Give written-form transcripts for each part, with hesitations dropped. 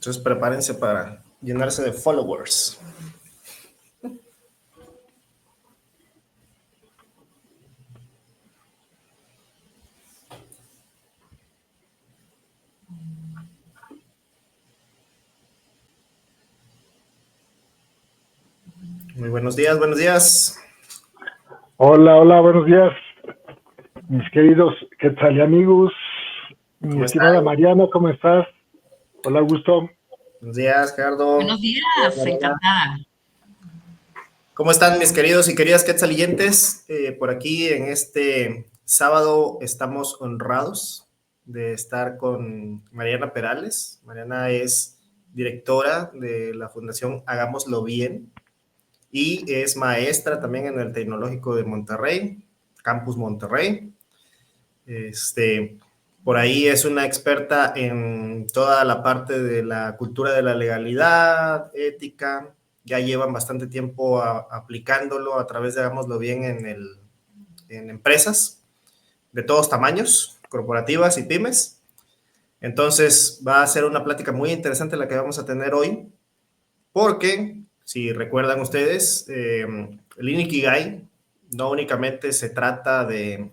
Entonces prepárense para llenarse de followers. Muy buenos días, buenos días. Hola, buenos días, mis queridos Quetzal amigos, mi estimada Mariana, ¿cómo estás? Hola, Augusto. Buenos días, Gerardo. Buenos días, encantada. ¿Cómo están mis queridos y queridas quetzaliyentes? Por aquí en este sábado estamos honrados de estar con Mariana Perales. Mariana es directora de la Fundación Hagámoslo Bien y es maestra también en el Tecnológico de Monterrey, Campus Monterrey. Por ahí es una experta en toda la parte de la cultura de la legalidad, ética. Ya llevan bastante tiempo aplicándolo a través de Hagámoslo Bien en empresas de todos tamaños, corporativas y pymes. Entonces va a ser una plática muy interesante la que vamos a tener hoy, porque si recuerdan ustedes, el Ikigai no únicamente se trata de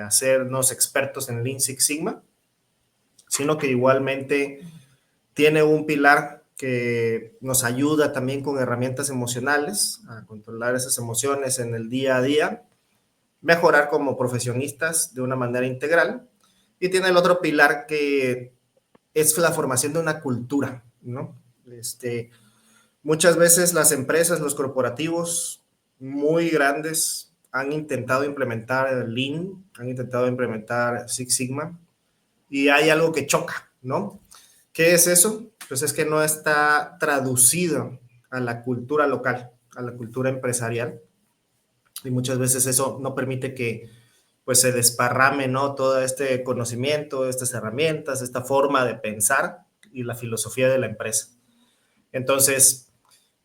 hacernos expertos en Lean Six Sigma, sino que igualmente tiene un pilar que nos ayuda también con herramientas emocionales, a controlar esas emociones en el día a día, mejorar como profesionistas de una manera integral, y tiene el otro pilar que es la formación de una cultura, ¿no? Muchas veces las empresas, los corporativos muy grandes han intentado implementar el Lean, han intentado implementar Six Sigma, y hay algo que choca, ¿no? ¿Qué es eso? Pues es que no está traducido a la cultura local, a la cultura empresarial, y muchas veces eso no permite que pues se desparrame, ¿no? Todo este conocimiento, estas herramientas, esta forma de pensar y la filosofía de la empresa. Entonces,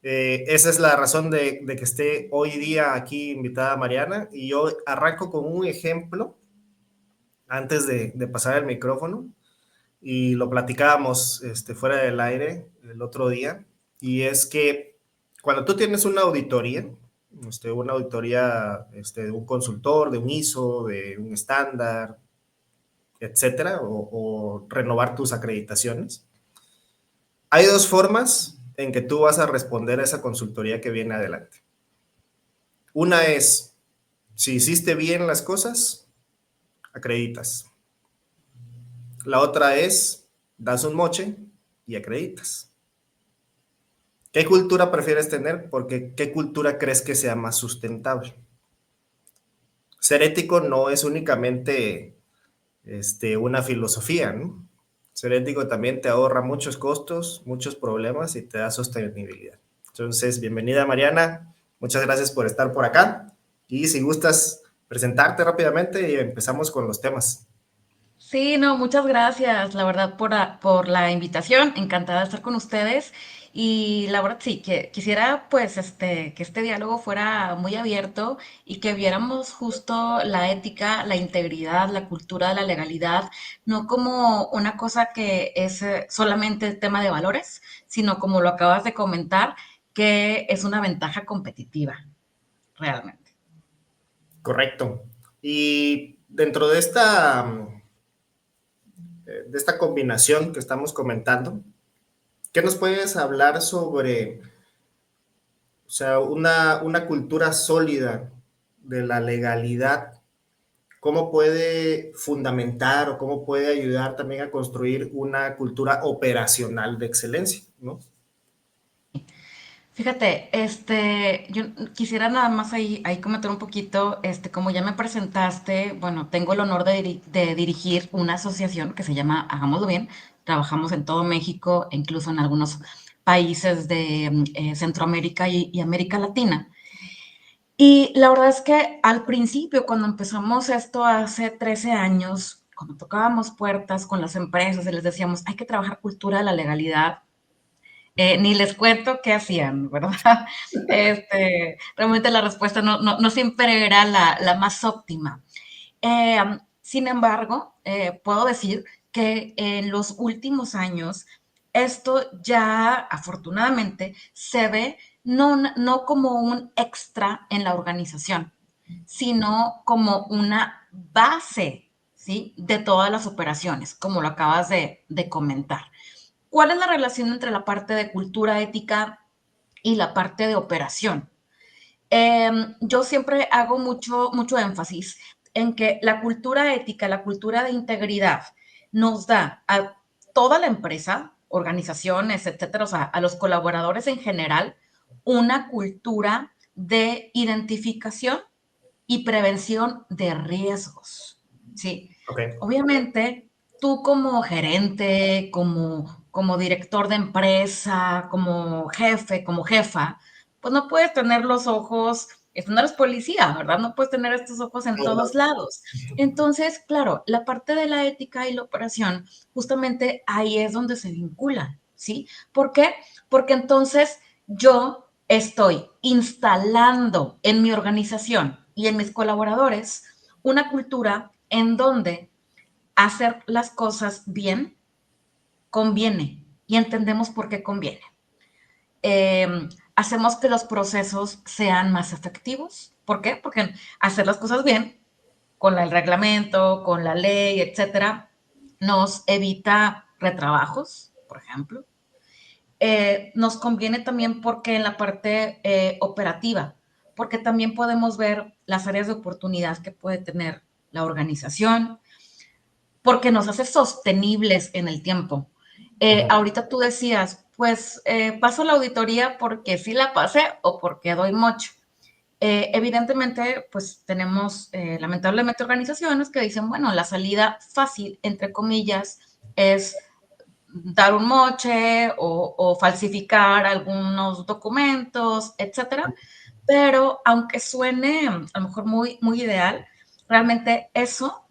esa es la razón de que esté hoy día aquí invitada Mariana, y yo arranco con un ejemplo antes de pasar el micrófono, y lo platicábamos fuera del aire el otro día, y es que cuando tú tienes una auditoría de un consultor, de un ISO, de un estándar, etcétera, o renovar tus acreditaciones, hay dos formas en que tú vas a responder a esa consultoría que viene adelante. Una es, si hiciste bien las cosas, acreditas. La otra es, das un moche y acreditas. ¿Qué cultura prefieres tener? Porque ¿qué cultura crees que sea más sustentable? Ser ético no es únicamente una filosofía, ¿no? Ser ético también te ahorra muchos costos, muchos problemas y te da sostenibilidad. Entonces, bienvenida Mariana, muchas gracias por estar por acá, y si gustas presentarte rápidamente y empezamos con los temas. Sí, no, muchas gracias, la verdad, por la invitación. Encantada de estar con ustedes. Y la verdad, sí, que quisiera, pues, que este diálogo fuera muy abierto y que viéramos justo la ética, la integridad, la cultura de la legalidad, no como una cosa que es solamente tema de valores, sino como lo acabas de comentar, que es una ventaja competitiva, realmente. Correcto. Y dentro de esta combinación que estamos comentando, ¿qué nos puedes hablar sobre, o sea, una cultura sólida de la legalidad? ¿Cómo puede fundamentar o cómo puede ayudar también a construir una cultura operacional de excelencia, ¿no? Fíjate, yo quisiera nada más ahí comentar un poquito, como ya me presentaste, bueno, tengo el honor de dirigir una asociación que se llama Hagámoslo Bien. Trabajamos en todo México e incluso en algunos países de Centroamérica y América Latina. Y la verdad es que al principio, cuando empezamos esto hace 13 años, cuando tocábamos puertas con las empresas y les decíamos, hay que trabajar cultura de la legalidad, ni les cuento qué hacían, ¿verdad? Realmente la respuesta no siempre era la más óptima. Sin embargo, puedo decir que en los últimos años esto ya afortunadamente se ve no como un extra en la organización, sino como una base, ¿sí? De todas las operaciones, como lo acabas de comentar. ¿Cuál es la relación entre la parte de cultura ética y la parte de operación? Yo siempre hago mucho énfasis en que la cultura ética, la cultura de integridad, nos da a toda la empresa, organizaciones, etcétera, o sea, a los colaboradores en general, una cultura de identificación y prevención de riesgos, ¿sí? Ok, Obviamente, tú como gerente, como director de empresa, como jefe, como jefa, pues no puedes tener los ojos, esto no eres policía, ¿verdad? No puedes tener estos ojos en no, todos lados. Entonces, claro, la parte de la ética y la operación, justamente ahí es donde se vinculan, ¿sí? ¿Por qué? Porque entonces yo estoy instalando en mi organización y en mis colaboradores una cultura en donde hacer las cosas bien conviene y entendemos por qué conviene. Hacemos que los procesos sean más efectivos. ¿Por qué? Porque hacer las cosas bien, con el reglamento, con la ley, etcétera, nos evita retrabajos, por ejemplo. Nos conviene también porque en la parte operativa, porque también podemos ver las áreas de oportunidad que puede tener la organización, porque nos hace sostenibles en el tiempo. Ahorita tú decías, pues paso la auditoría porque sí la pasé o porque doy mucho. Evidentemente, pues tenemos lamentablemente organizaciones que dicen, bueno, la salida fácil, entre comillas, es dar un moche o falsificar algunos documentos, etcétera. Pero aunque suene a lo mejor muy ideal, realmente eso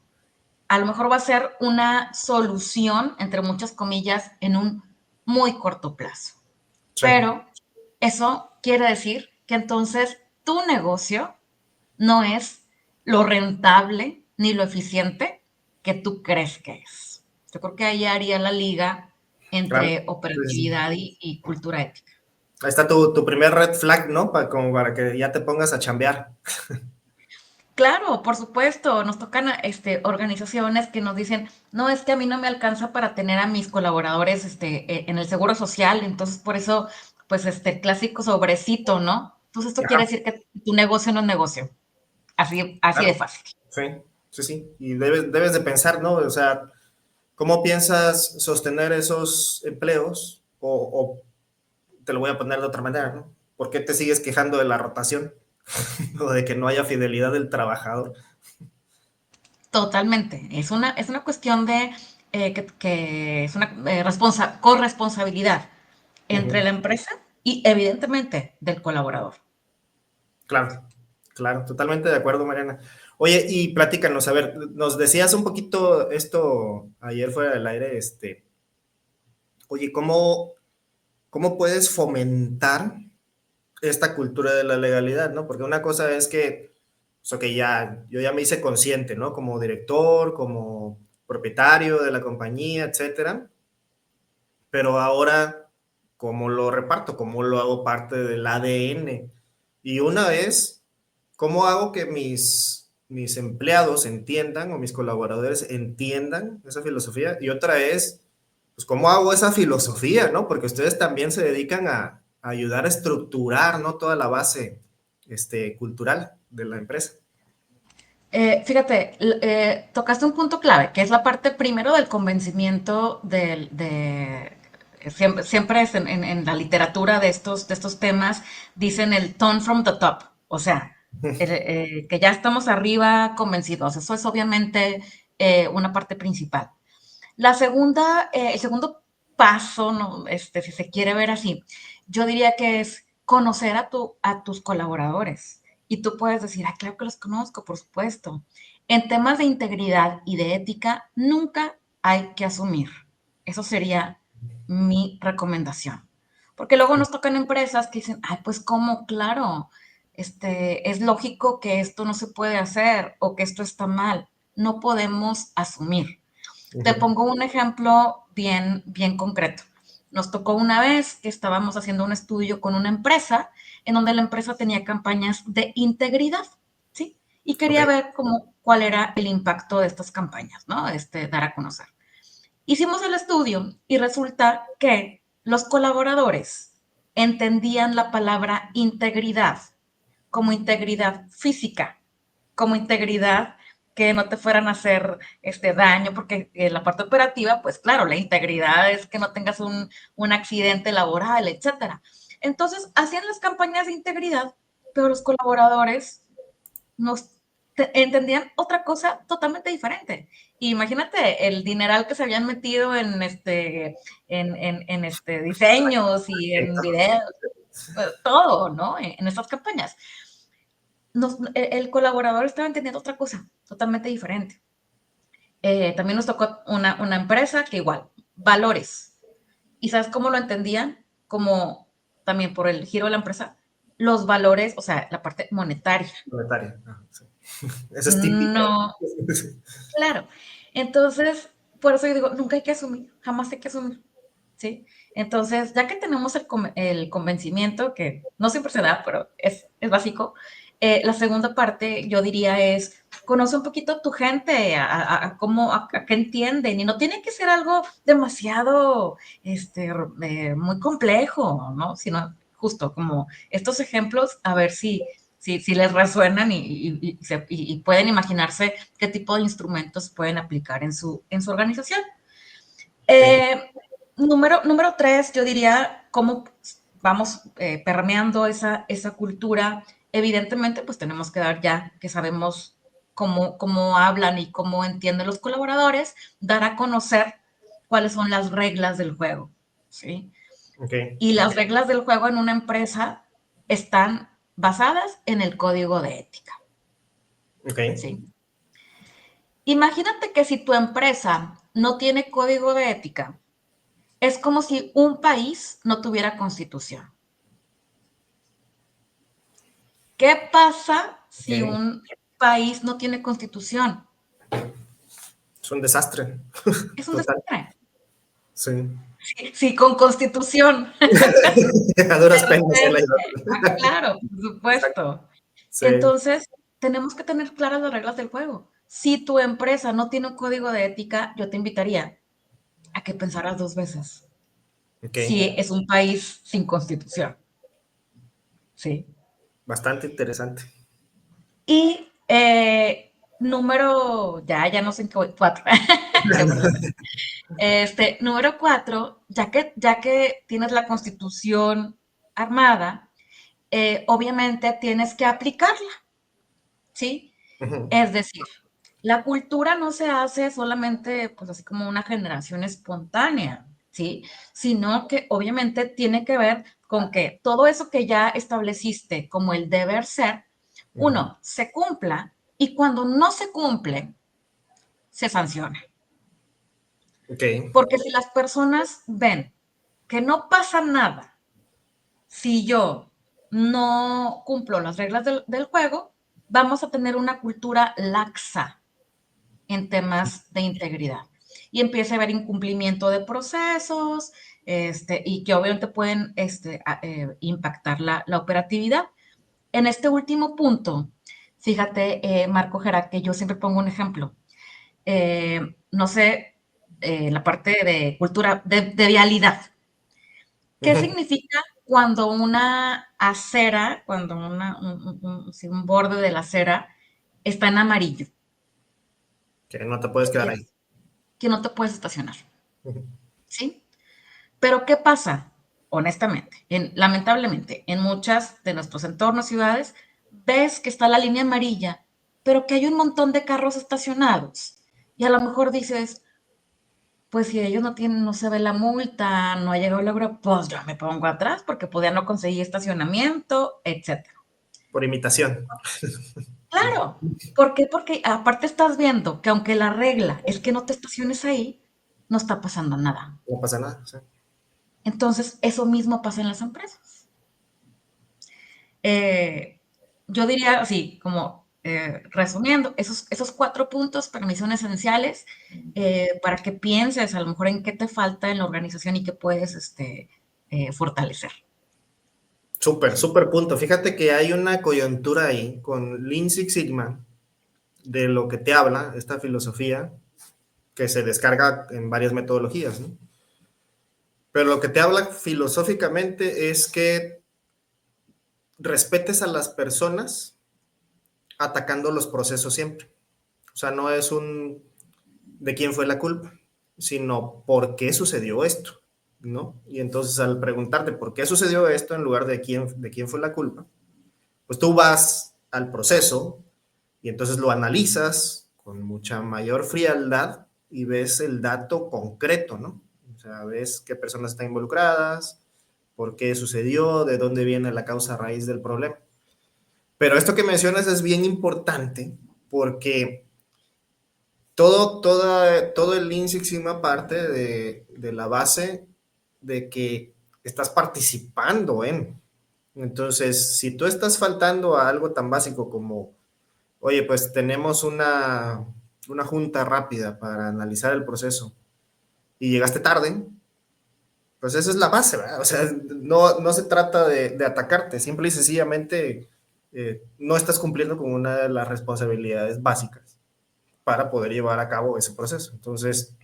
a lo mejor va a ser una solución, entre muchas comillas, en un muy corto plazo. sí. Pero eso quiere decir que entonces tu negocio no es lo rentable ni lo eficiente que tú crees que es. Yo creo que ahí haría la liga Claro. entre Pues, operatividad y cultura ética. ahí está tu primer red flag, ¿no? Como para que ya te pongas a chambear. Claro, por supuesto, nos tocan organizaciones que nos dicen, no, es que a mí no me alcanza para tener a mis colaboradores en el seguro social, entonces por eso, pues el clásico sobrecito, ¿no? Entonces esto quiere Ajá, decir que tu negocio no es negocio, así de claro. fácil. Sí, sí, sí. Y debes de pensar, ¿no? O sea, ¿cómo piensas sostener esos empleos? O te lo voy a poner de otra manera, ¿no? ¿Por qué te sigues quejando de la rotación o de que no haya fidelidad del trabajador? Totalmente. Es una cuestión de que es una corresponsabilidad entre Ujú. la empresa y evidentemente del colaborador. Claro, claro, totalmente de acuerdo, Mariana. Oye, y platícanos, a ver, nos decías un poquito esto ayer fuera del aire, oye, ¿cómo puedes fomentar esta cultura de la legalidad, ¿no? Porque una cosa es que, pues, ok, yo ya me hice consciente, ¿no? Como director, como propietario de la compañía, etcétera, pero ahora, ¿cómo lo reparto? ¿Cómo lo hago parte del ADN? Y una vez, ¿cómo hago que mis empleados entiendan o mis colaboradores entiendan esa filosofía? Y otra es, pues, ¿cómo hago esa filosofía, no? Porque ustedes también se dedican a ayudar a estructurar, ¿no? Toda la base, cultural de la empresa. Fíjate, tocaste un punto clave, que es la parte primero del convencimiento siempre es en la literatura de estos temas, dicen el tone from the top, o sea, que ya estamos arriba convencidos. Eso es obviamente una parte principal. El segundo paso, ¿no? Si se quiere ver así, yo diría que es conocer a tus colaboradores. Y tú puedes decir, ah, claro que los conozco, por supuesto. En temas de integridad y de ética, nunca hay que asumir. Eso sería mi recomendación. Porque luego nos tocan empresas que dicen, ay, pues cómo, claro, es lógico que esto no se puede hacer o que esto está mal. No podemos asumir. Te Ujú. pongo un ejemplo bien concreto. nos tocó una vez que estábamos haciendo un estudio con una empresa en donde la empresa tenía campañas de integridad, ¿sí? Y quería Ok. ver cuál era el impacto de estas campañas, ¿no? Dar a conocer. Hicimos el estudio y resulta que los colaboradores entendían la palabra integridad como integridad física, como integridad que no te fueran a hacer daño, porque en la parte operativa, pues claro, la integridad es que no tengas un accidente laboral, etcétera. Entonces, hacían las campañas de integridad, pero los colaboradores nos entendían otra cosa totalmente diferente. Imagínate el dineral que se habían metido en diseños y en videos, todo, ¿no? En estas campañas. El colaborador estaba entendiendo otra cosa totalmente diferente. También nos tocó una empresa que igual, valores. ¿Y sabes cómo lo entendían? Como también por el giro de la empresa, los valores, o sea, la parte monetaria. Monetaria. Sí. Eso es típico. No, claro. Entonces, por eso yo digo, nunca hay que asumir, jamás hay que asumir, ¿sí? Entonces, ya que tenemos el convencimiento, que no siempre se da, pero es básico, la segunda parte, yo diría, es conoce un poquito a tu gente, a qué entienden, y no tiene que ser algo demasiado, muy complejo, ¿no? Sino justo como estos ejemplos, a ver si les resuenan y pueden imaginarse qué tipo de instrumentos pueden aplicar en su organización. Sí. Número 3, yo diría cómo vamos permeando esa cultura. Evidentemente, pues tenemos que dar ya que sabemos cómo hablan y cómo entienden los colaboradores, dar a conocer cuáles son las reglas del juego, ¿sí? Okay. Y las reglas del juego en una empresa están basadas en el código de ética, Okay. ¿sí? Imagínate que si tu empresa no tiene código de ética, es como si un país no tuviera constitución. ¿Qué pasa si Okay. un país no tiene constitución? Es un desastre. Es un Total. desastre. Sí. Sí, con constitución. A duras penas se la ayuda. Claro, por Exacto. supuesto. Sí. Entonces, tenemos que tener claras las reglas del juego. Si tu empresa no tiene un código de ética, yo te invitaría a que pensaras dos veces si Okay. es un país sin constitución. Sí. Bastante interesante. Y ya no sé en qué voy, 4. Qué bruta. Número 4, ya que tienes la constitución armada, obviamente tienes que aplicarla, ¿sí? Ujú. Es decir, la cultura no se hace solamente, pues así como una generación espontánea, ¿sí? Sino que obviamente tiene que ver con que todo eso que ya estableciste como el deber ser, Ujú. uno, se cumpla y cuando no se cumple, se sanciona. Okay. Porque si las personas ven que no pasa nada si yo no cumplo las reglas del juego, vamos a tener una cultura laxa en temas de integridad. Y empieza a haber incumplimiento de procesos y que obviamente pueden impactar la operatividad. En este último punto, fíjate, Marco Gera, que yo siempre pongo un ejemplo. No sé, la parte de cultura, de vialidad. ¿Qué Ujú. significa cuando una acera, cuando sí, un borde de la acera está en amarillo? Que no te puedes quedar ahí. Es que no te puedes estacionar, Ujú. ¿sí? Pero ¿qué pasa? Honestamente, lamentablemente, en muchas de nuestros entornos, ciudades, ves que está la línea amarilla, pero que hay un montón de carros estacionados. Y a lo mejor dices, pues si ellos no tienen, no se ve la multa, no ha llegado la grúa, pues yo me pongo atrás porque podía no conseguir estacionamiento, etcétera. Por imitación. Claro, ¿por qué? Porque aparte estás viendo que aunque la regla es que no te estaciones ahí, no está pasando nada. No pasa nada. Sí. Entonces, eso mismo pasa en las empresas. Eh, yo diría así, como resumiendo, esos 4 puntos para mí son esenciales para que pienses a lo mejor en qué te falta en la organización y qué puedes fortalecer. Súper, súper punto. Fíjate que hay una coyuntura ahí con Lean Six Sigma, de lo que te habla esta filosofía, que se descarga en varias metodologías, ¿no? Pero lo que te habla filosóficamente es que respetes a las personas atacando los procesos siempre. O sea, no es un de quién fue la culpa, sino por qué sucedió esto, ¿no? Y entonces al preguntarte por qué sucedió esto en lugar de quién fue la culpa, pues tú vas al proceso y entonces lo analizas con mucha mayor frialdad y ves el dato concreto, ¿no? O sea, ves qué personas están involucradas, por qué sucedió, de dónde viene la causa raíz del problema. Pero esto que mencionas es bien importante porque todo el Lean Six Sigma parte de la base de que estás participando en. Entonces, si tú estás faltando a algo tan básico como, oye, pues tenemos una junta rápida para analizar el proceso y llegaste tarde, pues esa es la base, ¿verdad? O sea, no se trata de atacarte, simple y sencillamente no estás cumpliendo con una de las responsabilidades básicas para poder llevar a cabo ese proceso. Entonces,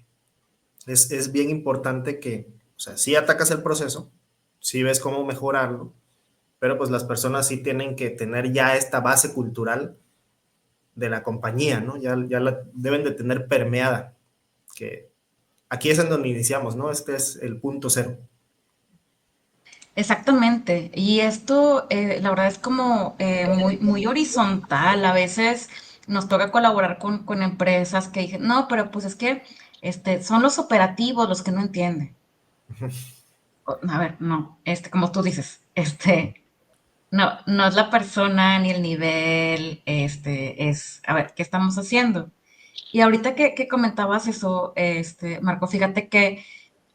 es bien importante que, o sea, sí atacas el proceso, sí ves cómo mejorarlo, pero pues las personas sí tienen que tener ya esta base cultural de la compañía, ¿no? Ya la deben de tener permeada, que aquí es en donde iniciamos, ¿no? Este es el punto cero. Exactamente. Y esto, la verdad es como muy horizontal. A veces nos toca colaborar con empresas que dicen, no, pero pues es que son los operativos los que no entienden. A ver, no, como tú dices, no es la persona ni el nivel, a ver, ¿qué estamos haciendo? Y ahorita que comentabas eso, Marco, fíjate que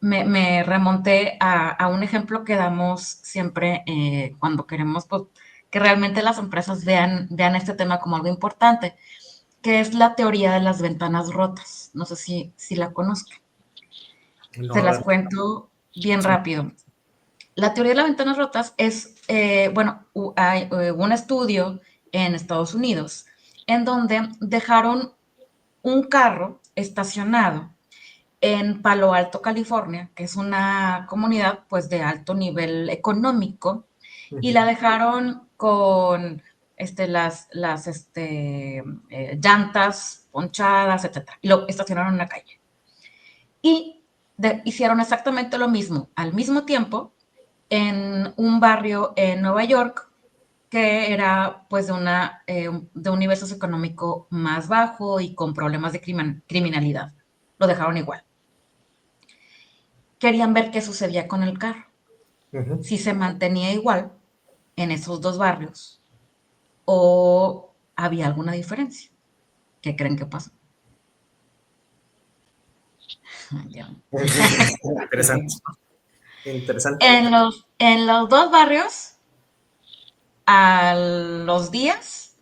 me remonté a un ejemplo que damos siempre cuando queremos pues, que realmente las empresas vean este tema como algo importante, que es la teoría de las ventanas rotas. No sé si la conozcan. Se No, a las ver, cuento bien sí. rápido. La teoría de las ventanas rotas es, bueno, hay un estudio en Estados Unidos en donde dejaron un carro estacionado en Palo Alto, California, que es una comunidad pues de alto nivel económico, y la dejaron con las llantas ponchadas, etcétera. Y lo estacionaron en una calle. Y hicieron exactamente lo mismo al mismo tiempo en un barrio en Nueva York que era pues de un nivel socioeconómico más bajo y con problemas de criminalidad. Lo dejaron igual. Querían ver qué sucedía con el carro, Uh-huh. si se mantenía igual en esos dos barrios o había alguna diferencia. ¿Qué creen que pasó? Ya. Interesante, interesante. En los dos barrios, a los días,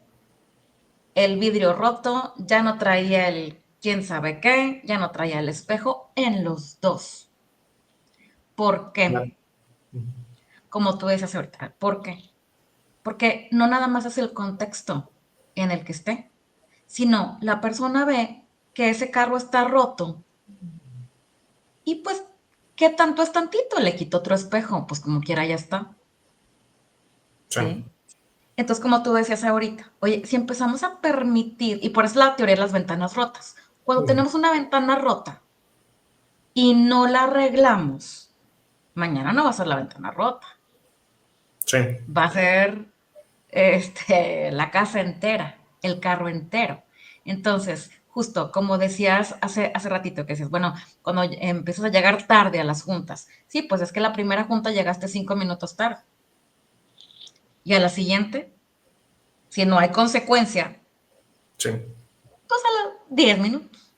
el vidrio roto, ya no traía el quién sabe qué, ya no traía el espejo en los dos. ¿Por Claro. qué? Como tú decías ahorita, ¿por qué? Porque no nada más es el contexto en el que esté, sino la persona ve que ese carro está roto y pues, ¿qué tanto es tantito? Le quito otro espejo, pues como quiera ya está, Sí. ¿sí? Entonces, como tú decías ahorita, oye, si empezamos a permitir, y por eso la teoría de las ventanas rotas, cuando Uh-huh. tenemos una ventana rota y no la arreglamos, mañana no va a ser la ventana rota, Sí. va a ser la casa entera, el carro entero. Entonces, justo como decías hace ratito, que dices, bueno, cuando empiezas a llegar tarde a las juntas, sí, pues es que la primera junta llegaste 5 minutos tarde. Y a la siguiente, si no hay consecuencia, Sí. pues a los 10 minutos.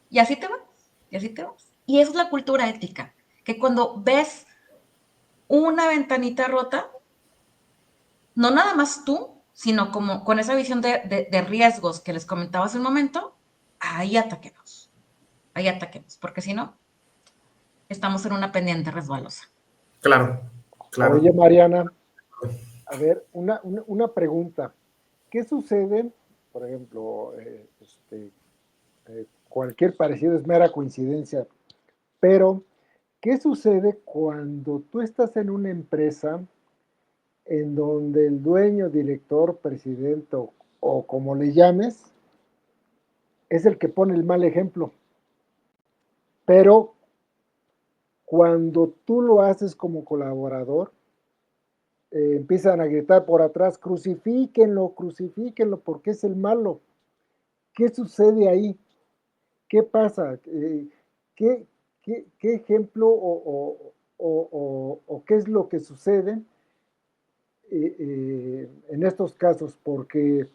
Y así te vas, y así te vas. Y eso es la cultura ética, que cuando ves una ventanita rota, no nada más tú, sino como con esa visión de riesgos que les comentaba hace un momento, ahí ataquemos, porque si no, estamos en una pendiente resbalosa. Claro, Oye, claro. Mariana, a ver, una pregunta. ¿Qué sucede, por ejemplo, cualquier parecido es mera coincidencia, pero ¿qué sucede cuando tú estás en una empresa en donde el dueño, director, presidente o como le llames, es el que pone el mal ejemplo? Pero cuando tú lo haces como colaborador, empiezan a gritar por atrás, crucifíquenlo, crucifíquenlo, porque es el malo. ¿Qué sucede ahí? ¿Qué pasa? ¿Qué, qué ejemplo o qué es lo que sucede en estos casos? Porque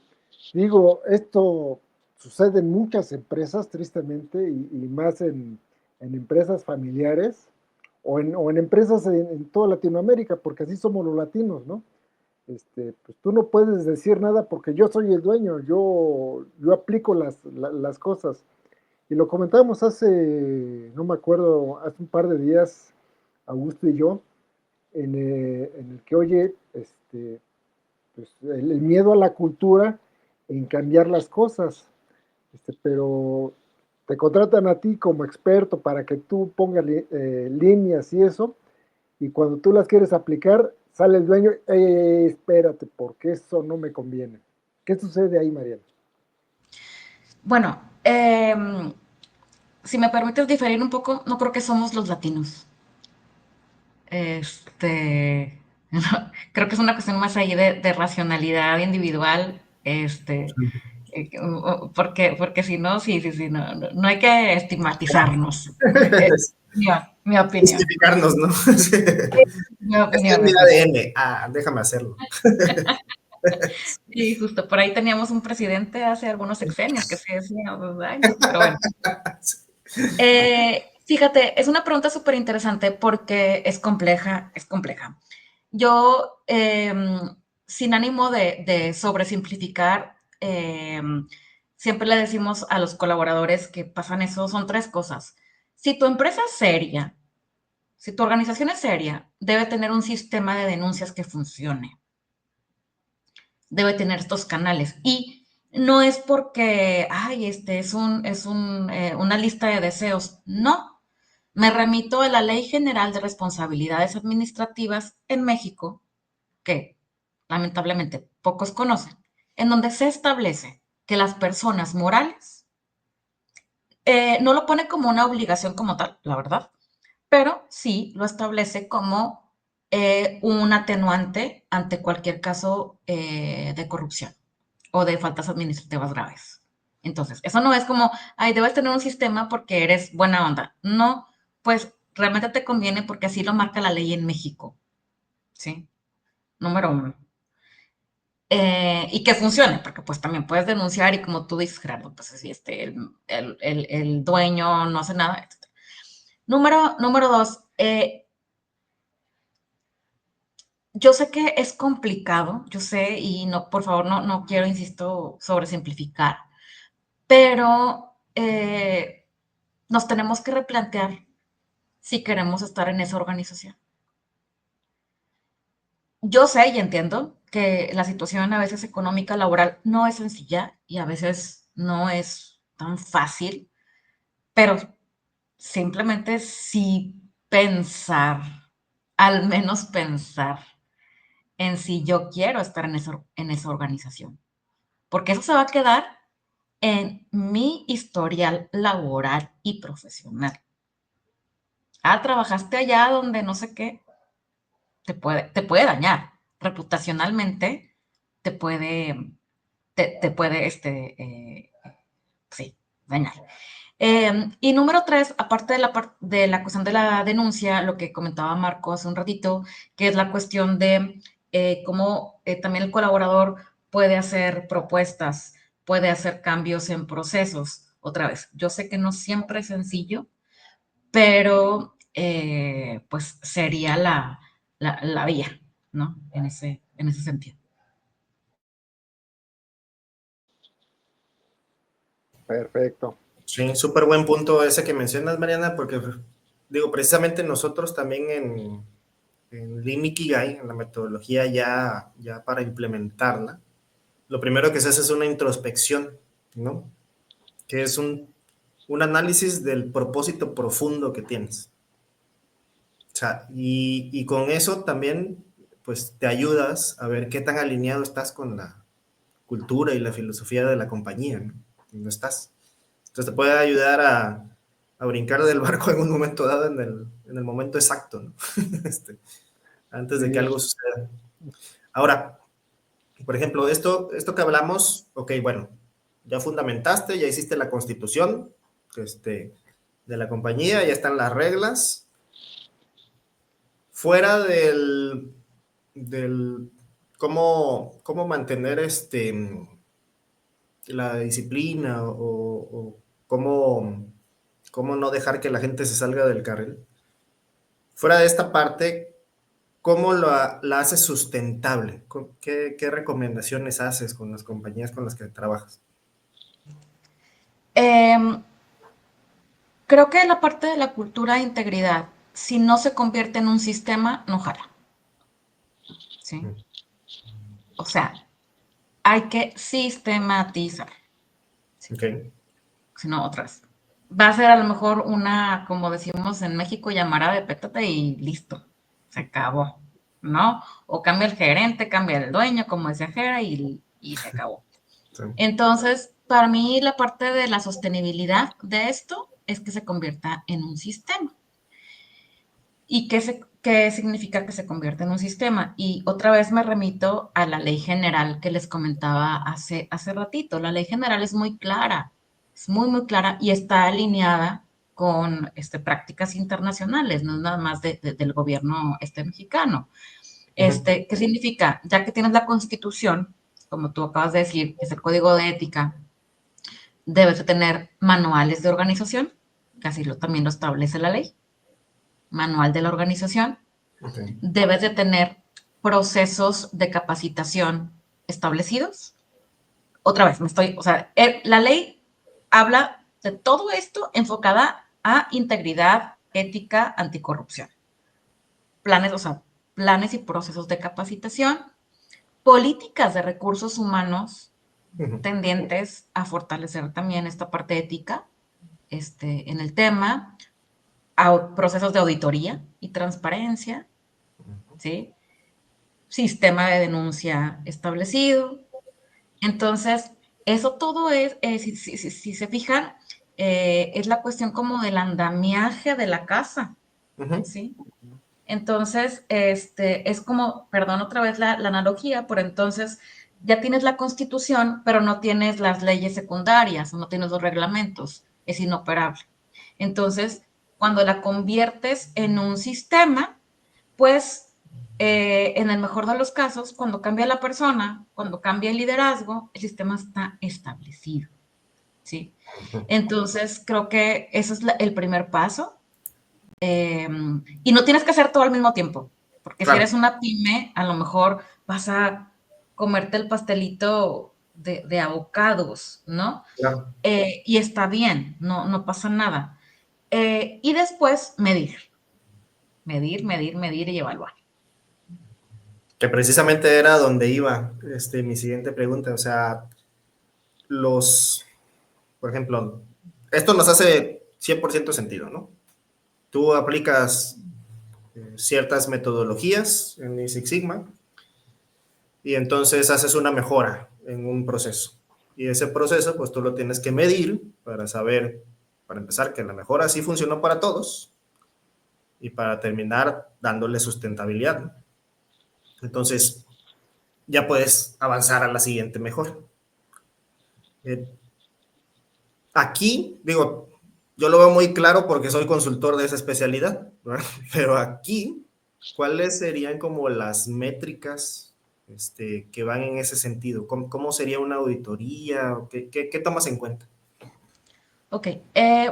digo, esto sucede en muchas empresas, tristemente, y más en empresas familiares o en empresas en toda Latinoamérica, porque así somos los latinos, ¿no? Pues tú no puedes decir nada porque yo soy el dueño, yo aplico las cosas. Y lo comentábamos hace, no me acuerdo, hace un par de días, Augusto y yo, en el que, oye, pues el miedo a la cultura en cambiar las cosas, pero te contratan a ti como experto para que tú pongas líneas y eso, y cuando tú las quieres aplicar, sale el dueño, espérate, porque eso no me conviene. ¿Qué sucede ahí, Mariana? Bueno, si me permites diferir un poco, no creo que somos los latinos. No, creo que es una cuestión más ahí de racionalidad individual, porque si no, sí, no hay que estigmatizarnos. Mi opinión. Justificarnos, ¿no? Mi Es que es opinión, mi mi opinión. ADN. Ah, déjame hacerlo. Y justo por ahí teníamos un presidente hace algunos sexenios que sí decía, ay, no, pero bueno. Fíjate, es una pregunta súper interesante porque es compleja, es compleja. Yo, sin ánimo de sobresimplificar, siempre le decimos a los colaboradores que pasan eso, son tres cosas. Si tu empresa es seria, si tu organización es seria, debe tener un sistema de denuncias que funcione, debe tener estos canales. Y no es porque, ay, una lista de deseos. No. Me remito a la Ley General de Responsabilidades Administrativas en México, que lamentablemente pocos conocen, en donde se establece que las personas morales, no lo pone como una obligación como tal, la verdad, pero sí lo establece como un atenuante ante cualquier caso de corrupción o de faltas administrativas graves. Entonces, eso no es como, ay, debes tener un sistema porque eres buena onda. No, pues realmente te conviene porque así lo marca la ley en México. ¿Sí? Número uno. Y que funcione, porque pues también puedes denunciar y como tú dices, Gerardo, pues si el dueño no hace nada, etc. Número dos, yo sé que es complicado, yo sé, y no, por favor, no quiero, insisto, sobresimplificar, pero nos tenemos que replantear si queremos estar en esa organización. Yo sé y entiendo que la situación a veces económica, laboral, no es sencilla y a veces no es tan fácil, pero simplemente sí pensar, al menos pensar en si yo quiero estar en esa organización, porque eso se va a quedar en mi historial laboral y profesional. Ah, trabajaste allá donde no sé qué, te puede dañar. Reputacionalmente, te puede, te puede, sí, dañar. Y número tres, aparte de la cuestión de la denuncia, lo que comentaba Marco hace un ratito, que es la cuestión de cómo también el colaborador puede hacer propuestas, puede hacer cambios en procesos. Otra vez, yo sé que no siempre es sencillo, pero pues sería la vía, ¿no? En ese sentido. Perfecto. Sí, súper buen punto ese que mencionas, Mariana, porque digo, precisamente nosotros también en Lean Ikigai, en la metodología ya para implementarla, lo primero que se hace es una introspección, ¿no? Que es un análisis del propósito profundo que tienes. O sea, y con eso también, pues te ayudas a ver qué tan alineado estás con la cultura y la filosofía de la compañía, ¿no? ¿Dónde estás? Entonces te puede ayudar a brincar del barco en un momento dado, en el momento exacto, ¿no? Antes de que Sí, algo suceda. Ahora, por ejemplo, esto que hablamos, ok, bueno, ya fundamentaste, ya hiciste la constitución de la compañía, ya están las reglas. Fuera del cómo mantener la disciplina o cómo no dejar que la gente se salga del carril. Fuera de esta parte, ¿cómo la haces sustentable? ¿Qué recomendaciones haces con las compañías con las que trabajas? Em, Creo que la parte de la cultura de integridad, si no se convierte en un sistema, no jala, ¿sí? O sea, hay que sistematizar, ¿sí? Ok. Si no, otras. Va a ser a lo mejor una, como decimos en México, llamada de pétate y listo, se acabó, ¿no? O cambia el gerente, cambia el dueño, como decía Jera, y se acabó. Sí. Entonces, para mí la parte de la sostenibilidad de esto es que se convierta en un sistema. ¿Y qué significa que se convierta en un sistema? Y otra vez me remito a la ley general que les comentaba hace ratito. La ley general es muy clara, es muy, muy clara y está alineada con prácticas internacionales, no es nada más del gobierno mexicano. ¿Qué significa? Ya que tienes la Constitución, como tú acabas de decir, que es el Código de Ética, debes de tener manuales de organización, que así también lo establece la ley, manual de la organización. Okay. Debes de tener procesos de capacitación establecidos. Otra vez, la ley habla de todo esto enfocada a integridad, ética, anticorrupción. Planes y procesos de capacitación, políticas de recursos humanos tendientes a fortalecer también esta parte ética en el tema, procesos de auditoría y transparencia, ¿sí? Sistema de denuncia establecido. Entonces, eso todo es, si se fijan, es la cuestión como del andamiaje de la casa, ¿sí? Entonces, es como, perdón otra vez la analogía, pero entonces ya tienes la constitución, pero no tienes las leyes secundarias, no tienes los reglamentos, es inoperable. Entonces, cuando la conviertes en un sistema, pues en el mejor de los casos, cuando cambia la persona, cuando cambia el liderazgo, el sistema está establecido, ¿sí? Entonces, creo que ese es el primer paso. Y no tienes que hacer todo al mismo tiempo, porque si Claro. eres una pyme, a lo mejor vas a comerte el pastelito de avocados, ¿no? Claro. Y está bien, no pasa nada. Y después medir y evaluar. Que precisamente era donde iba mi siguiente pregunta. O sea, por ejemplo, esto nos hace 100% sentido, ¿no? Tú aplicas ciertas metodologías en Lean Six Sigma y entonces haces una mejora en un proceso. Y ese proceso, pues tú lo tienes que medir para saber, para empezar, que la mejora sí funcionó para todos y para terminar dándole sustentabilidad, ¿no? Entonces, ya puedes avanzar a la siguiente mejora. Aquí, digo, yo lo veo muy claro porque soy consultor de esa especialidad, ¿verdad? Pero aquí, ¿cuáles serían como las métricas que van en ese sentido? ¿Cómo sería una auditoría? ¿Qué tomas en cuenta? Ok,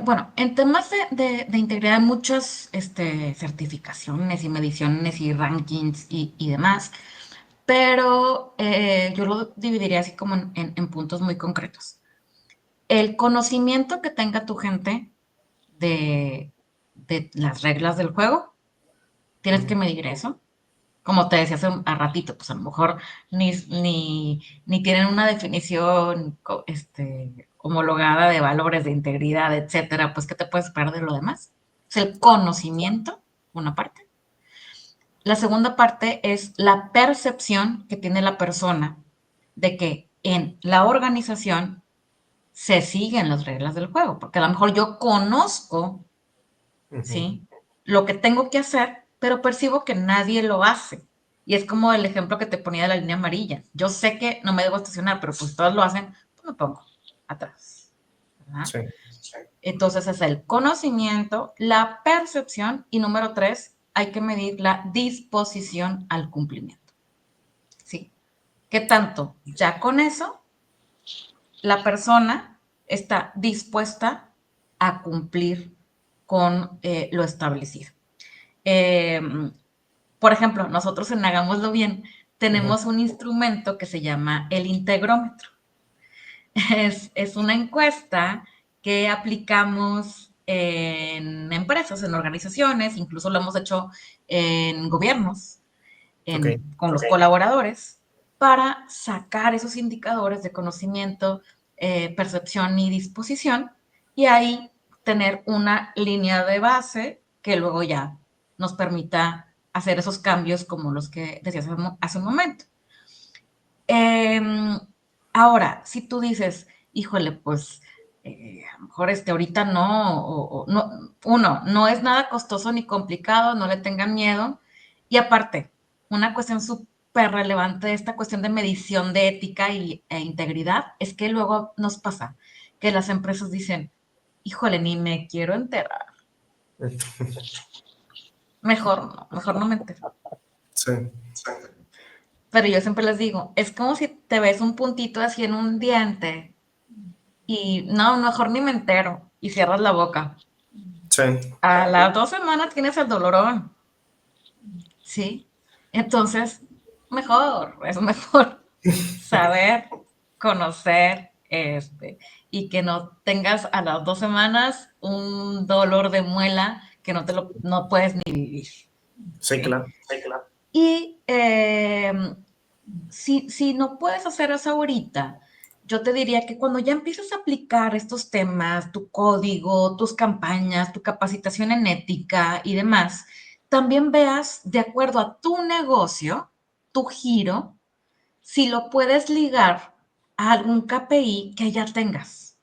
bueno, en temas de integridad hay muchas certificaciones y mediciones y rankings y demás, pero yo lo dividiría así como en puntos muy concretos. el conocimiento que tenga tu gente de, de las reglas del juego, tienes que medir eso. Como te decía hace un ratito, pues a lo mejor ni tienen una definición homologada de valores, de integridad, etcétera, pues ¿qué te puedes esperar de lo demás? Es el conocimiento, una parte. La segunda parte es la percepción que tiene la persona de que en la organización se siguen las reglas del juego, porque a lo mejor yo conozco, ¿sí? Lo que tengo que hacer, pero percibo que nadie lo hace. Y es como el ejemplo que te ponía de la línea amarilla. Yo sé que no me debo estacionar, pero pues todos lo hacen, pues me pongo atrás, ¿verdad? Sí. Entonces es el conocimiento, la percepción y número 3, hay que medir la disposición al cumplimiento. ¿Sí? ¿Qué tanto? Ya con eso, la persona está dispuesta a cumplir con lo establecido. Eh, por ejemplo, nosotros en Hagámoslo Bien tenemos un instrumento que se llama el integrómetro. Es una encuesta que aplicamos en empresas, en organizaciones, incluso lo hemos hecho en gobiernos, con los colaboradores, para sacar esos indicadores de conocimiento, percepción y disposición, y ahí tener una línea de base que luego ya nos permita hacer esos cambios como los que decías hace un momento. Ahora, si tú dices, híjole, pues a lo mejor ahorita no, no, uno, no es nada costoso ni complicado, no le tengan miedo. Y aparte, una cuestión súper relevante de esta cuestión de medición de ética e integridad es que luego nos pasa que las empresas dicen, híjole, ni me quiero enterar. Mejor no me entero. Sí. Pero yo siempre les digo, es como si te ves un puntito así en un diente y no, mejor ni me entero y cierras la boca. Sí. A las 2 semanas tienes el dolorón, ¿sí? Entonces, es mejor saber, conocer, y que no tengas a las 2 semanas un dolor de muela que no puedes ni vivir. Sí, claro. Y si no puedes hacer eso ahorita, yo te diría que cuando ya empieces a aplicar estos temas, tu código, tus campañas, tu capacitación en ética y demás, también veas de acuerdo a tu negocio, tu giro, si lo puedes ligar a algún KPI que ya tengas,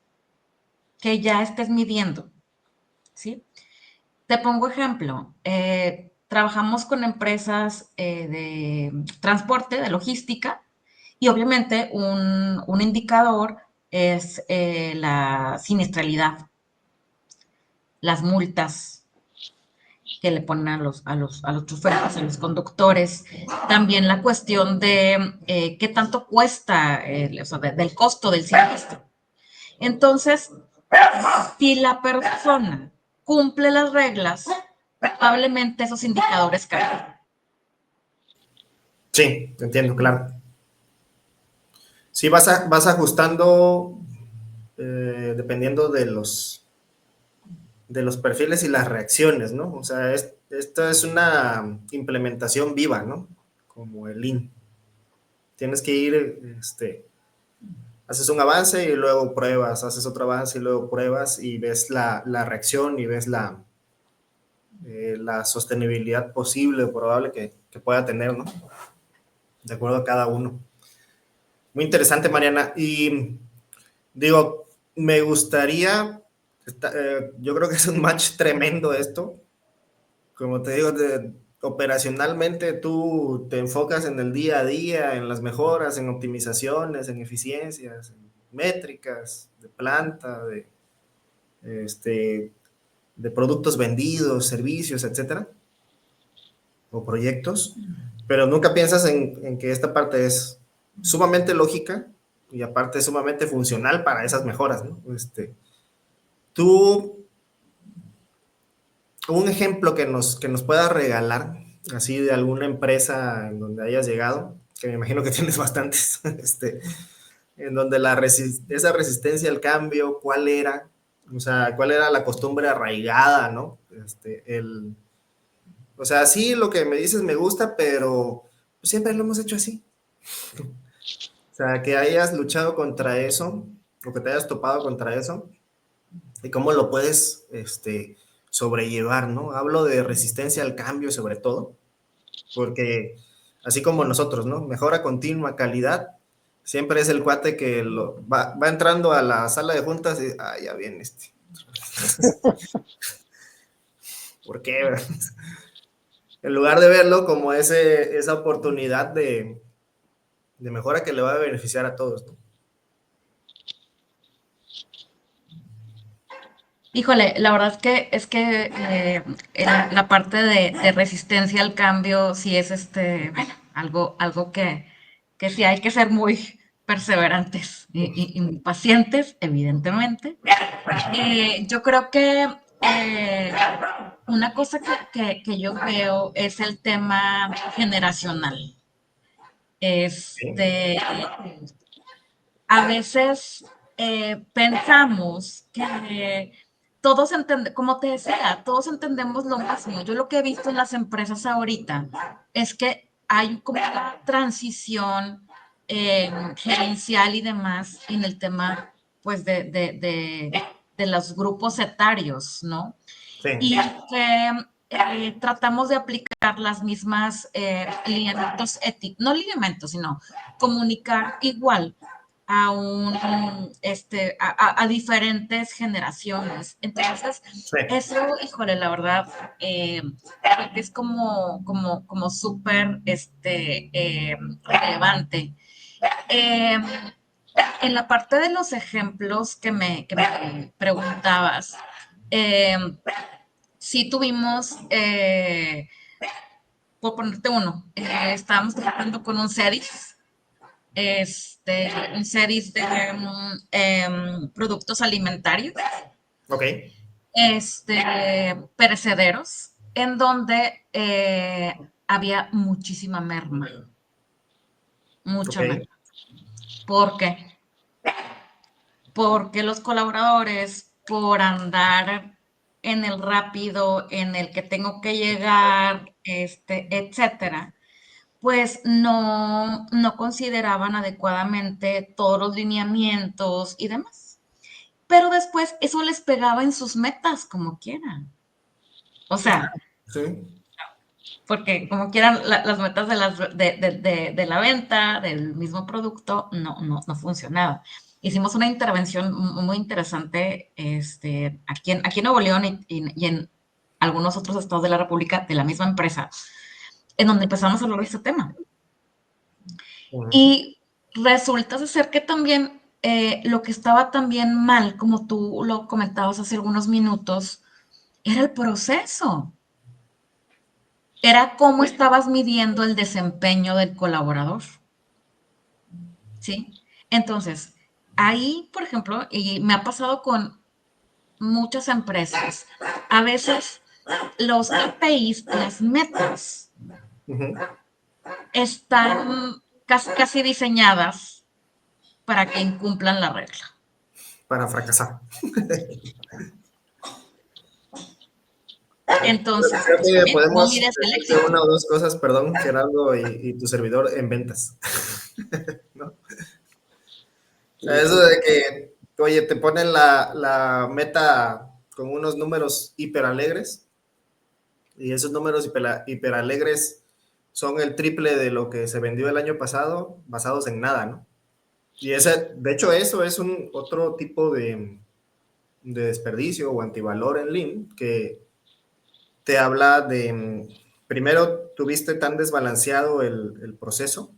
que ya estés midiendo, ¿sí? Te pongo ejemplo. Trabajamos con empresas de transporte, de logística, y obviamente un indicador es la siniestralidad, las multas que le ponen a los choferes, a los conductores, también la cuestión de qué tanto cuesta, o sea, del costo del siniestro. Entonces, si la persona cumple las reglas, probablemente esos indicadores cambien. Sí, entiendo, claro. Sí, vas ajustando dependiendo de los perfiles y las reacciones, ¿no? O sea, esto es una implementación viva, ¿no? Como el Lean. Tienes que ir, haces un avance y luego pruebas, haces otro avance y luego pruebas y ves la reacción y ves la sostenibilidad posible o probable que pueda tener, ¿no? De acuerdo a cada uno. Muy interesante, Mariana. Y digo, me gustaría, yo creo que es un match tremendo esto. Como te digo, operacionalmente tú te enfocas en el día a día, en las mejoras, en optimizaciones, en eficiencias, en métricas de planta, de productos vendidos, servicios, etcétera, o proyectos, pero nunca piensas en que esta parte es sumamente lógica y aparte sumamente funcional para esas mejoras, ¿no? Tú, un ejemplo que nos puedas regalar, así de alguna empresa en donde hayas llegado, que me imagino que tienes bastantes, en donde esa resistencia al cambio, ¿cuál era? O sea, ¿cuál era la costumbre arraigada, no? O sea, sí, lo que me dices me gusta, pero siempre lo hemos hecho así. O sea, que hayas luchado contra eso, o que te hayas topado contra eso, y cómo lo puedes sobrellevar, ¿no? Hablo de resistencia al cambio sobre todo, porque así como nosotros, ¿no? Mejora continua, calidad, siempre es el cuate que va entrando a la sala de juntas y, ya viene ¿Por qué? En lugar de verlo como esa oportunidad de mejora que le va a beneficiar a todos, ¿no? Híjole, la verdad es que la parte de resistencia al cambio sí es bueno, algo que sí hay que ser muy perseverantes y muy pacientes, evidentemente. Yo creo que una cosa que yo veo es el tema generacional. Sí, Este, a veces pensamos que todos entendemos, como te decía, todos entendemos lo mismo. Yo lo que he visto en las empresas ahorita es que hay como una transición gerencial y demás en el tema, pues, de los grupos etarios, ¿no? Y sí, que tratamos de aplicar las mismas lineamientos éticos, no lineamientos, sino comunicar igual a diferentes generaciones. Entonces, sí. eso, híjole, la verdad, creo que es como súper relevante. Eh, en la parte de los ejemplos que me preguntabas, eh, sí tuvimos, por ponerte uno, estábamos trabajando con un CEDIS de productos alimentarios, Ok, perecederos, en donde había muchísima merma, ok, mucha merma. ¿Por qué? Porque los colaboradores, por andar en el rápido, en el que tengo que llegar, etcétera, pues no consideraban adecuadamente todos los lineamientos y demás. Pero después eso les pegaba en sus metas, como quieran. O sea, sí, porque como quieran, las metas de la venta del mismo producto no funcionaban. Hicimos una intervención muy interesante aquí en Nuevo León y en algunos otros estados de la República de la misma empresa, en donde empezamos a hablar de este tema. Y resulta ser que también lo que estaba también mal, como tú lo comentabas hace algunos minutos, era el proceso. Era cómo estabas midiendo el desempeño del colaborador, ¿sí? Entonces, ahí, por ejemplo, y me ha pasado con muchas empresas, a veces los KPIs, las metas, están casi diseñadas para que incumplan la regla. para fracasar. Entonces, Creo pues que también no podemos mides el decirte éxito. una o dos cosas, perdón, Gerardo y tu servidor en ventas. ¿No? O sea, Sí, eso sí, de que, oye, te ponen la meta con unos números hiper alegres y esos números hiper alegres son el triple de lo que se vendió el año pasado, basados en nada, ¿no? Y de hecho, eso es otro tipo de desperdicio o antivalor en Lean que te habla primero, tuviste tan desbalanceado el proceso,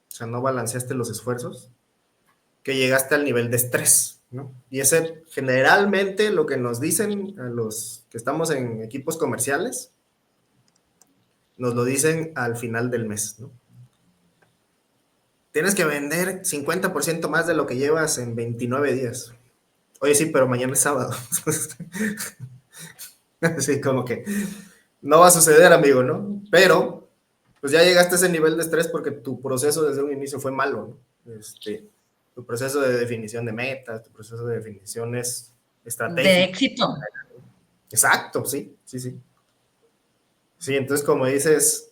o sea, no balanceaste los esfuerzos, que llegaste al nivel de estrés, ¿no? Y ese generalmente lo que nos dicen a los que estamos en equipos comerciales, nos lo dicen al final del mes, ¿no? Tienes que vender 50% más de lo que llevas en 29 días. Oye, sí, pero mañana es sábado. Sí, como que no va a suceder, amigo, ¿no? Pero, pues ya llegaste a ese nivel de estrés porque tu proceso desde un inicio fue malo, ¿no? tu proceso de definición de metas, tu proceso de definiciones De estratégicas. éxito. Exacto, sí, sí, sí. Sí, entonces como dices,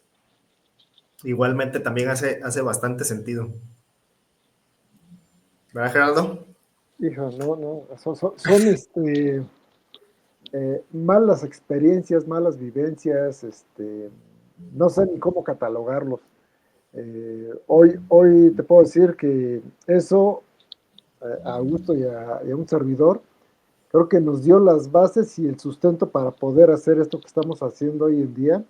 igualmente también hace bastante sentido. ¿Verdad, Gerardo? Hijo, no, son malas experiencias, malas vivencias, no sé ni cómo catalogarlos. Hoy te puedo decir que eso, a Augusto y a un servidor, creo que nos dio las bases y el sustento para poder hacer esto que estamos haciendo hoy en día,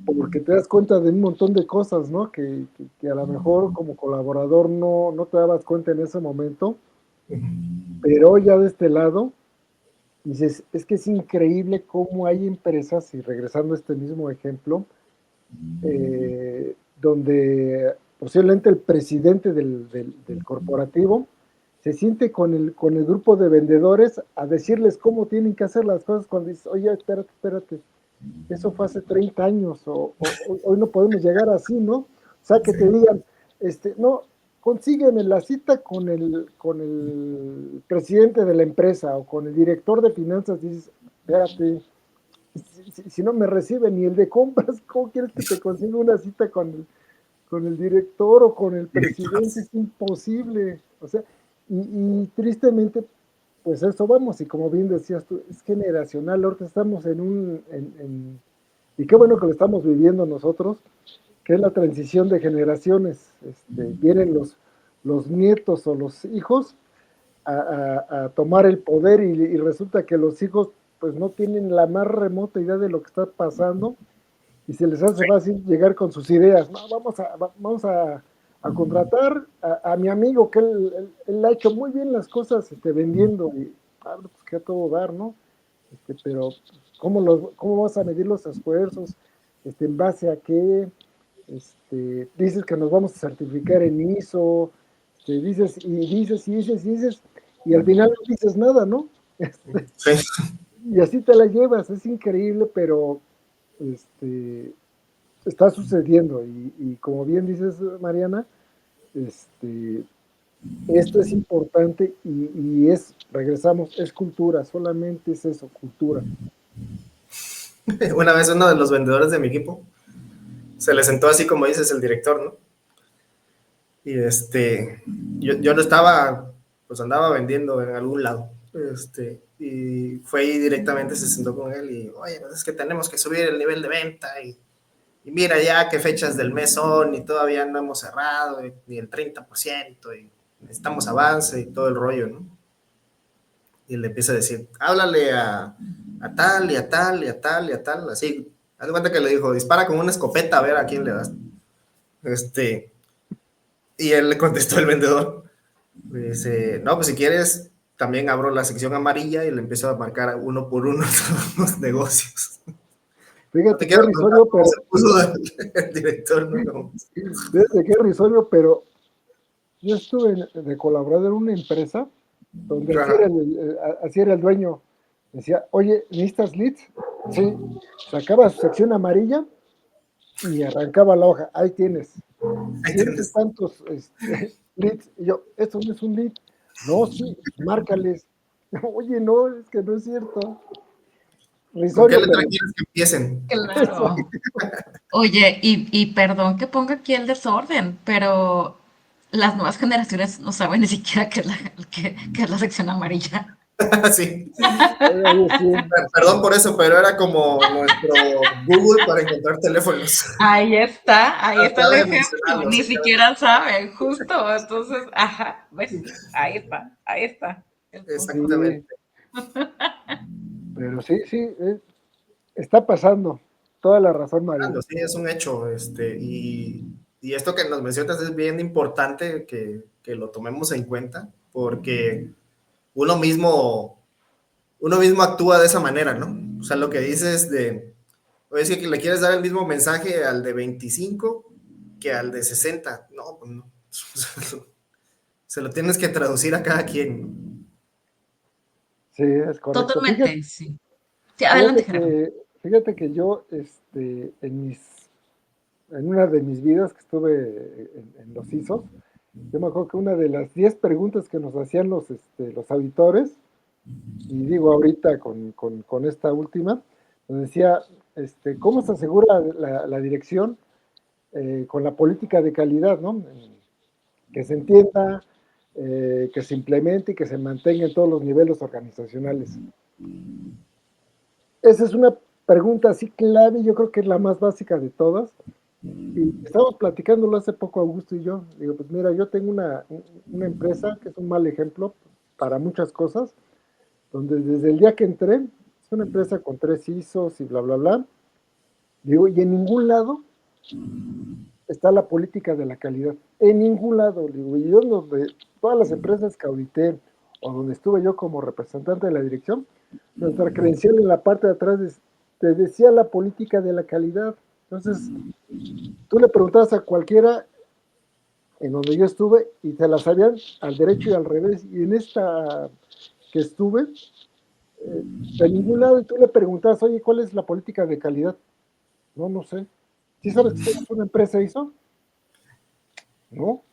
porque te das cuenta de un montón de cosas, ¿no? Que a lo mejor como colaborador no te dabas cuenta en ese momento, pero ya de este lado, dices, es que es increíble cómo hay empresas, y regresando a este mismo ejemplo, donde posiblemente el presidente del corporativo se siente con el grupo de vendedores a decirles cómo tienen que hacer las cosas cuando dices, oye, espérate, eso fue hace 30 años, hoy no podemos llegar así, ¿no? O sea, que te digan, no, consígueme la cita con el presidente de la empresa o con el director de finanzas, dices, espérate, si no me recibe ni el de compras, ¿cómo quieres que te consiga una cita con el director o con el presidente? Es imposible. O sea, y tristemente, pues eso vamos, y como bien decías tú, es generacional. Ahorita estamos y qué bueno que lo estamos viviendo nosotros, que es la transición de generaciones. Vienen los nietos o los hijos a tomar el poder y resulta que los hijos pues no tienen la más remota idea de lo que está pasando y se les hace fácil llegar con sus ideas. No, vamos a contratar a mi amigo que él ha hecho muy bien las cosas vendiendo y pues que a todo dar, ¿no? Pero ¿cómo vas a medir los esfuerzos? ¿En base a qué? Dices que nos vamos a certificar en ISO, dices, y al final no dices nada, ¿no? Sí. Y así te la llevas, es increíble, pero está sucediendo. Y como bien dices, Mariana, esto es importante regresamos, es cultura, solamente es eso, cultura. Una vez uno de los vendedores de mi equipo se le sentó así como dices el director, ¿no? Y yo lo estaba, pues andaba vendiendo en algún lado. Y fue ahí directamente, se sentó con él y, oye, pues es que tenemos que subir el nivel de venta y mira ya qué fechas del mes son y todavía no hemos cerrado ni el 30% y necesitamos avance y todo el rollo, ¿no? Y le empieza a decir, háblale a tal y a tal y a tal y a tal, así. Haz de cuenta que le dijo, dispara con una escopeta a ver a quién le das. Y él le contestó el vendedor, dice, no, pues si quieres, también abro la sección amarilla y le empiezo a marcar uno por uno todos los negocios. No te Fíjate qué quiero contar risorio, cómo pero se puso el director, ¿no? fíjate qué risorio, pero yo estuve de colaborador en una empresa donde así era el dueño. Decía, oye, ¿necesitas leads? Sí. Sacaba su sección amarilla y arrancaba la hoja. Ahí tienes. Ahí Ciento y tienes. tantos leads. Y yo, esto no es un lead. No, sí, márcales. Oye, no, es que no es cierto. ¿Con qué Risorio, letra pero quieres que empiecen? eso. Claro. Oye, y perdón que ponga aquí el desorden, pero las nuevas generaciones no saben ni siquiera qué es la sección amarilla. Sí. Oye, sí. Perdón por eso, pero era como nuestro Google para encontrar teléfonos. Ahí está el Acaba de ejemplo, mencionarlo, ni sí. siquiera saben, justo, entonces, ajá, ¿ves? Ahí está el punto. Sí, Exactamente. pero sí, sí, está pasando. Toda la razón, Mariana. Sí, es un hecho. Y esto que nos mencionas es bien importante que lo tomemos en cuenta, porque uno mismo, uno mismo actúa de esa manera, ¿no? O sea, lo que dices oye, es que le quieres dar el mismo mensaje al de 25 que al de 60. No, pues no. Se lo tienes que traducir a cada quien. Sí, es correcto. Fíjate, Totalmente, sí. Sí, adelante, fíjate Gerardo. que, fíjate que yo, en una de mis vidas que estuve en los ISOs, Yo me acuerdo que una de las 10 preguntas que nos hacían los auditores, y digo ahorita con esta última, nos decía, ¿cómo se asegura la dirección con la política de calidad, ¿no? Que se entienda, que se implemente y que se mantenga en todos los niveles organizacionales. Esa es una pregunta así clave, yo creo que es la más básica de todas. Y estábamos platicándolo hace poco Augusto y yo. Digo, pues mira, yo tengo una empresa que es un mal ejemplo para muchas cosas, donde desde el día que entré, es una empresa con 3 ISOs y bla, bla, bla. Digo, y en ningún lado está la política de la calidad. En ningún lado. Digo, y yo donde todas las empresas que audité o donde estuve yo como representante de la dirección, nuestra credencial en la parte de atrás te decía la política de la calidad. Entonces, tú le preguntabas a cualquiera en donde yo estuve y te la sabían al derecho y al revés. Y en esta que estuve, de ningún lado, y tú le preguntabas, oye, ¿cuál es la política de calidad? No, no sé. ¿Sí sabes que somos una empresa ISO? No.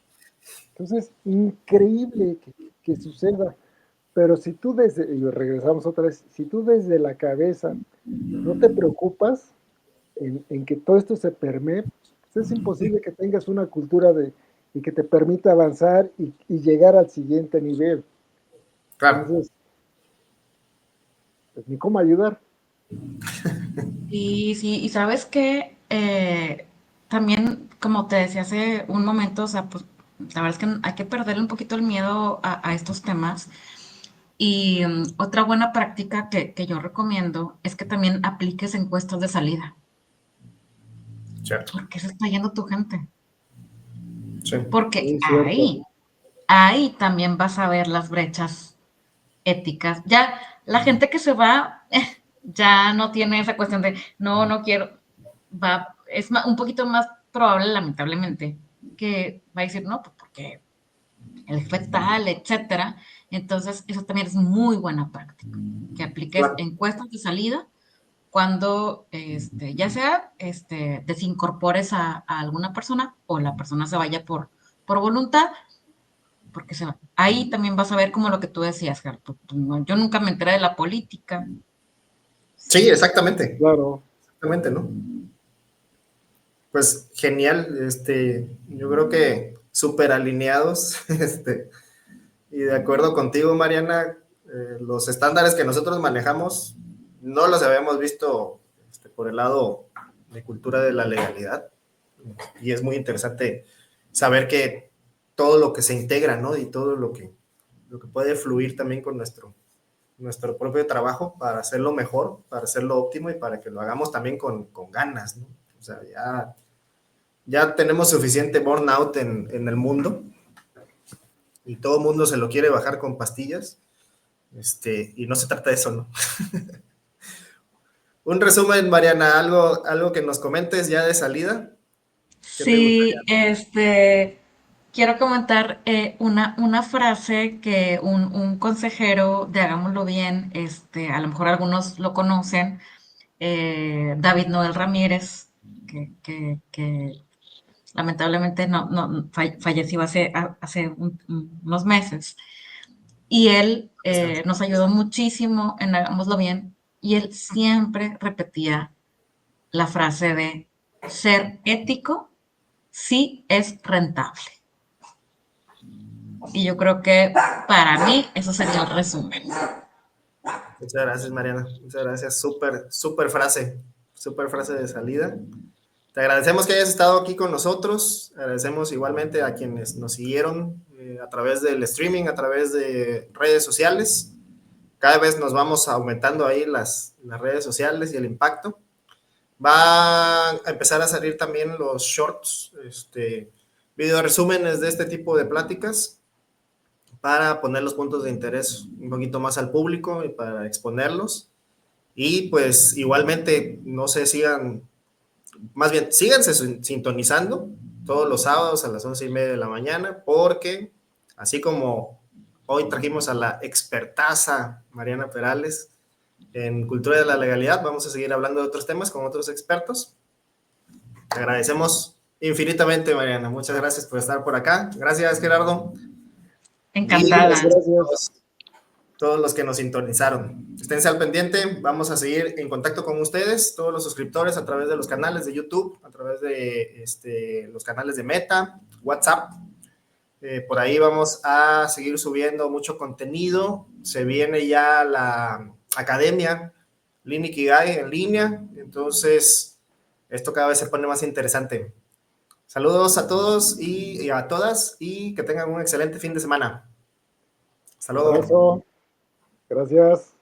Entonces, increíble que suceda. Pero si tú desde, y regresamos otra vez, si tú desde la cabeza no te preocupas en que todo esto se permee, pues es imposible que tengas una cultura y que te permita avanzar y llegar al siguiente nivel. Claro. Entonces, pues ni cómo ayudar. Y sí, y sabes que también, como te decía hace un momento, o sea, pues la verdad es que hay que perderle un poquito el miedo a estos temas. Y otra buena práctica que yo recomiendo es que también apliques encuestas de salida. Cierto. ¿Por qué se está yendo tu gente? Sí. Porque Es cierto. ahí también vas a ver las brechas éticas. Ya la gente que se va ya no tiene esa cuestión de no, no quiero, va, es un poquito más probable, lamentablemente, que va a decir no, pues porque el jefe tal, etcétera. Entonces, eso también es muy buena práctica, que apliques Claro. encuestas de salida cuando ya sea desincorpores a alguna persona o la persona se vaya por voluntad, porque se va. Ahí también vas a ver como lo que tú decías, Gerardo. No, yo nunca me enteré de la política. Sí, exactamente. Claro. Exactamente, ¿no? Pues genial, yo creo que súper alineados, y de acuerdo contigo, Mariana, los estándares que nosotros manejamos no los habíamos visto por el lado de cultura de la legalidad, y es muy interesante saber que todo lo que se integra, ¿no? Y todo lo que puede fluir también con nuestro propio trabajo para hacerlo mejor, para hacerlo óptimo y para que lo hagamos también con ganas, ¿no? O sea, ya tenemos suficiente burnout en el mundo y todo el mundo se lo quiere bajar con pastillas, y no se trata de eso, ¿no? Un resumen, Mariana, algo que nos comentes ya de salida, ¿qué te gustaría? Sí, quiero comentar una frase que un consejero de Hagámoslo Bien, a lo mejor algunos lo conocen, David Noel Ramírez, que lamentablemente falleció hace unos meses. Y él nos ayudó muchísimo en Hagámoslo Bien. Y él siempre repetía la frase de ser ético sí es rentable. Y yo creo que para mí eso sería el resumen. Muchas gracias, Mariana. Muchas gracias. Súper frase de salida. Te agradecemos que hayas estado aquí con nosotros. Agradecemos igualmente a quienes nos siguieron a través del streaming, a través de redes sociales. Cada vez nos vamos aumentando ahí las redes sociales y el impacto. Va a empezar a salir también los shorts, video resúmenes de este tipo de pláticas para poner los puntos de interés un poquito más al público y para exponerlos. Y pues igualmente, no se sigan, más bien, síganse sintonizando todos los sábados a las 11:30 de la mañana, porque así como hoy trajimos a la expertaza Mariana Perales en cultura de la legalidad, vamos a seguir hablando de otros temas con otros expertos. Te agradecemos Infinitamente, Mariana. Muchas gracias por estar por acá. Gracias, Gerardo. Y Encantada. Gracias. todos los que nos sintonizaron. Esténse al pendiente, vamos a seguir en contacto con ustedes, todos los suscriptores a través de los canales de YouTube, a través de los canales de Meta, WhatsApp. Por ahí vamos a seguir subiendo mucho contenido. Se viene ya la academia Lean Ikigai en línea, entonces esto cada vez se pone más interesante. Saludos a todos y a todas y que tengan un excelente fin de semana. Hasta luego. Abrazo. Gracias.